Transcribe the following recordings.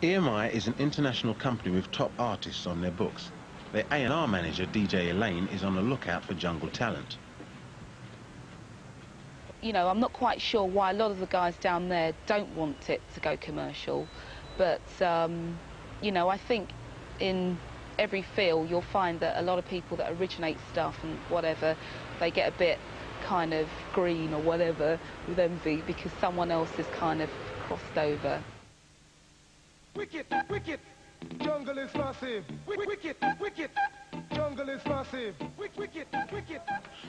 EMI is an international company with top artists on their books. Their A&R manager, DJ Elaine, is on the lookout for jungle talent. You know, I'm not quite sure why a lot of the guys down there don't want it to go commercial, but, you know, I think in every field you'll find that a lot of people that originate stuff and whatever, they get a bit kind of green or whatever with envy because someone else is kind of crossed over. Wicked, wicked, jungle is massive. Wicked, wicked, jungle is massive. Wicked, wicked.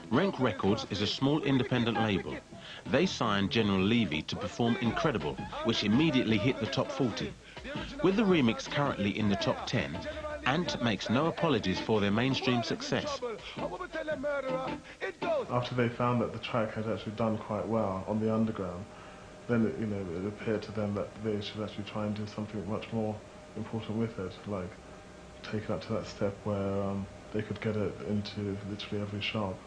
Rank Records is a small independent label. They signed General Levy to perform Incredible, which immediately hit the top 40. With the remix currently in the top 10, Ant makes no apologies for their mainstream success. After they found that the track had actually done quite well on the underground, then it appeared to them that they should actually try and do something much more important with it, like take it up to that step where they could get it into literally every shop.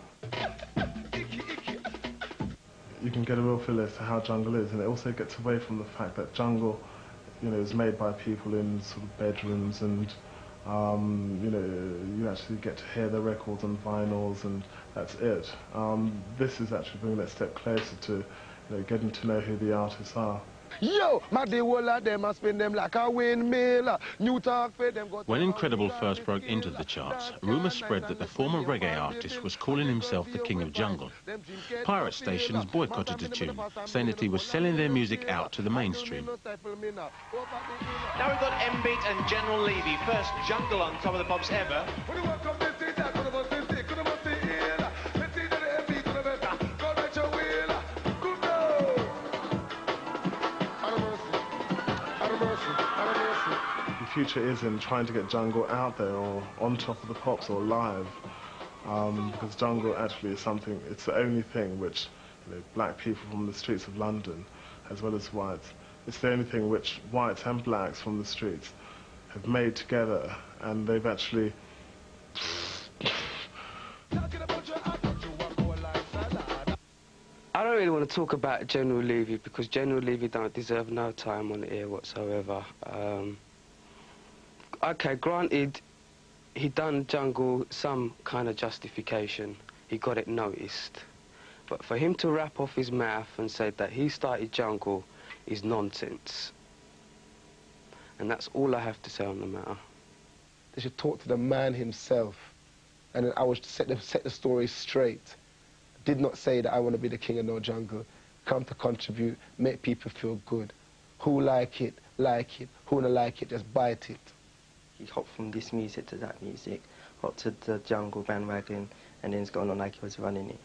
You can get a real feel as to how jungle is, and it also gets away from the fact that jungle, is made by people in sort of bedrooms, and you actually get to hear the records on vinyls, and that's it. This is actually bringing that step closer to getting to know who the artists are. Yo, my day all of them, I spin them like a windmill. New talk for them. When Incredible first broke into the charts, rumours spread that the former reggae artist was calling himself the King of Jungle. Pirate stations boycotted the tune, saying that he was selling their music out to the mainstream. Now we've got M-Beat and General Levy, first jungle on Top of the Pops ever. The future is in trying to get jungle out there, or on Top of the Pops, or live, because jungle actually is something, it's the only thing which black people from the streets of London, as well as whites, it's the only thing which whites and blacks from the streets have made together, and they've actually I don't really want to talk about General Levy because General Levy don't deserve no time on the air whatsoever. Okay, granted, he done jungle some kind of justification. He got it noticed. But for him to rap off his mouth and say that he started jungle is nonsense. And that's all I have to say on the matter. They should talk to the man himself, and then I would set the story straight. Did not say that I want to be the king of no jungle. Come to contribute, make people feel good. Who like it, like it. Who don't like it, just bite it. He hopped from this music to that music, hopped to the jungle bandwagon, and then it's gone on like he was running it.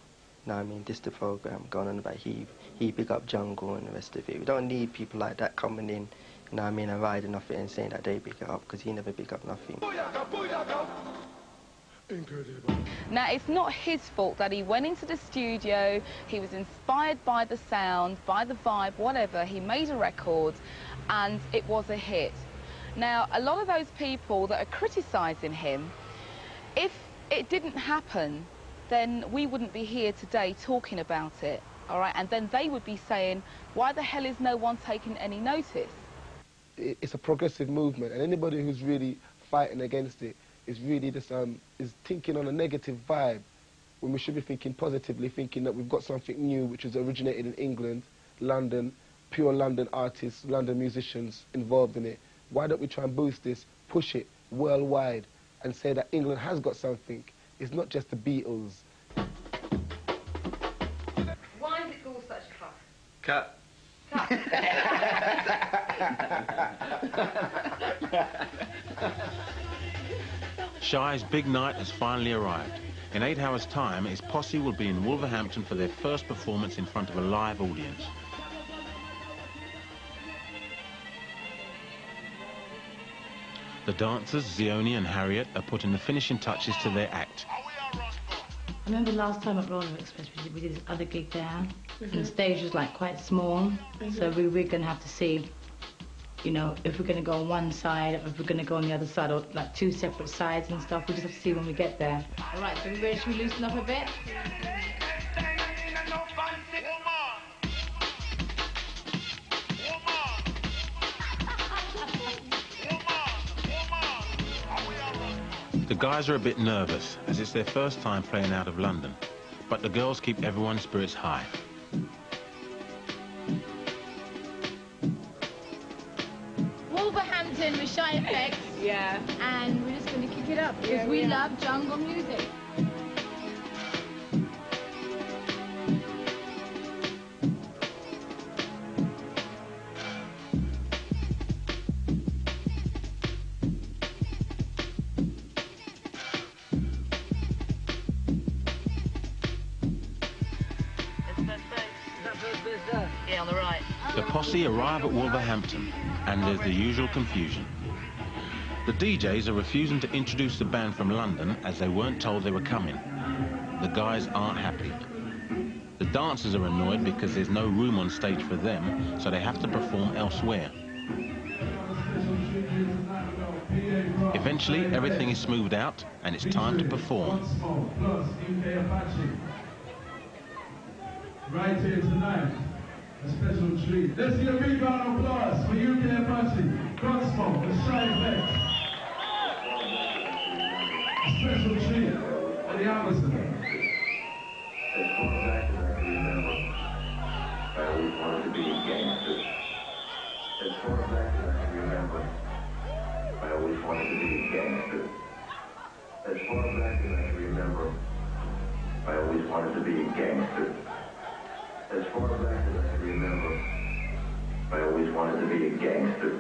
You know what I mean? This is the program, going on about he big up jungle and the rest of it. We don't need people like that coming in, you know what I mean, and riding off it and saying that they big it up, because he never big up nothing. Incredible. Now, it's not his fault that he went into the studio, he was inspired by the sound, by the vibe, whatever, he made a record, and it was a hit. Now, a lot of those people that are criticising him, if it didn't happen, then we wouldn't be here today talking about it, all right? And then they would be saying, why the hell is no one taking any notice? It's a progressive movement, and anybody who's really fighting against it is really just is thinking on a negative vibe, when we should be thinking positively, thinking that we've got something new which was originated in England, London, pure London artists, London musicians involved in it. Why don't we try and boost this, push it worldwide, and say that England has got something? It's not just the Beatles. Why is it called such a fuss? Cut. Shy's big night has finally arrived. In 8 hours' time, his posse will be in Wolverhampton for their first performance in front of a live audience. The dancers, Zioni and Harriet, are putting the finishing touches to their act. I remember last time at Roller Express we did this other gig there, and the stage was like quite small, so we're going to have to see, you know, if we're going to go on one side, or if we're going to go on the other side, or like 2 separate sides and stuff. We just have to see when we get there. All right, so we ready? Should we loosen up a bit? The guys are a bit nervous, as it's their first time playing out of London, but the girls keep everyone's spirits high. Wolverhampton with Shy Effects. Yeah. And we're just going to kick it up because we love jungle music. Yeah, on the right. The posse arrive at Wolverhampton, and there's the usual confusion. The DJs are refusing to introduce the band from London as they weren't told they were coming. The guys aren't happy. The dancers are annoyed because there's no room on stage for them, so they have to perform elsewhere. Eventually, everything is smoothed out, and it's time to perform. Right here tonight, a special treat. Let's get a big round of applause for UK Apache, Gunsmoke, the Shy Effects. A special treat for the ambassador. I always wanted to be a gangster. As far back as I can remember, I always wanted to be a gangster. As far back as I can remember, I always wanted to be a gangster. As far back as I can remember, I always wanted to be a gangster.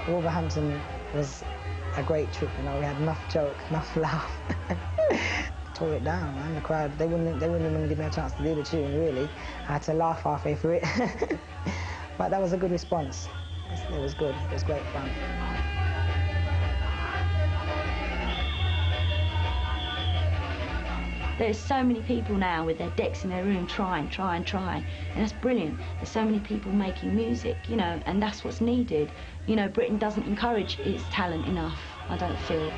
Wolverhampton was a great trip, you know, we had enough joke, enough laugh. Tore it down, man. The crowd, they wouldn't even give me a chance to do the tune, really. I had to laugh halfway through it. But that was a good response. It was good, it was great fun. There's so many people now with their decks in their room trying, and that's brilliant. There's so many people making music, you know, and that's what's needed. You know, Britain doesn't encourage its talent enough, I don't feel.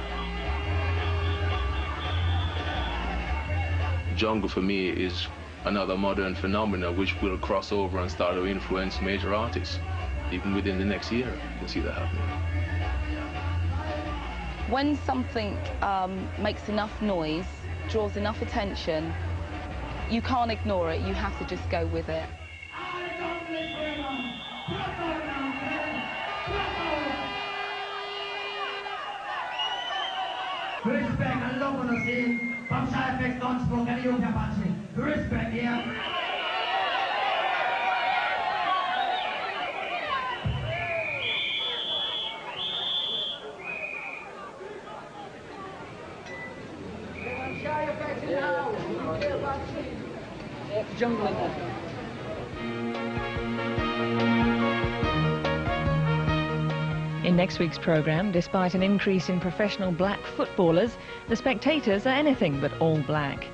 Jungle for me is another modern phenomenon which will cross over and start to influence major artists. Even within the next year, you can see that happening. When something makes enough noise, draws enough attention, you can't ignore it, you have to just go with it. Respect and love on the scene from Shy Effects, Gunsmoke and the UK Apache. Respect, yeah. Jungle in there. In next week's programme, despite an increase in professional black footballers, the spectators are anything but all black.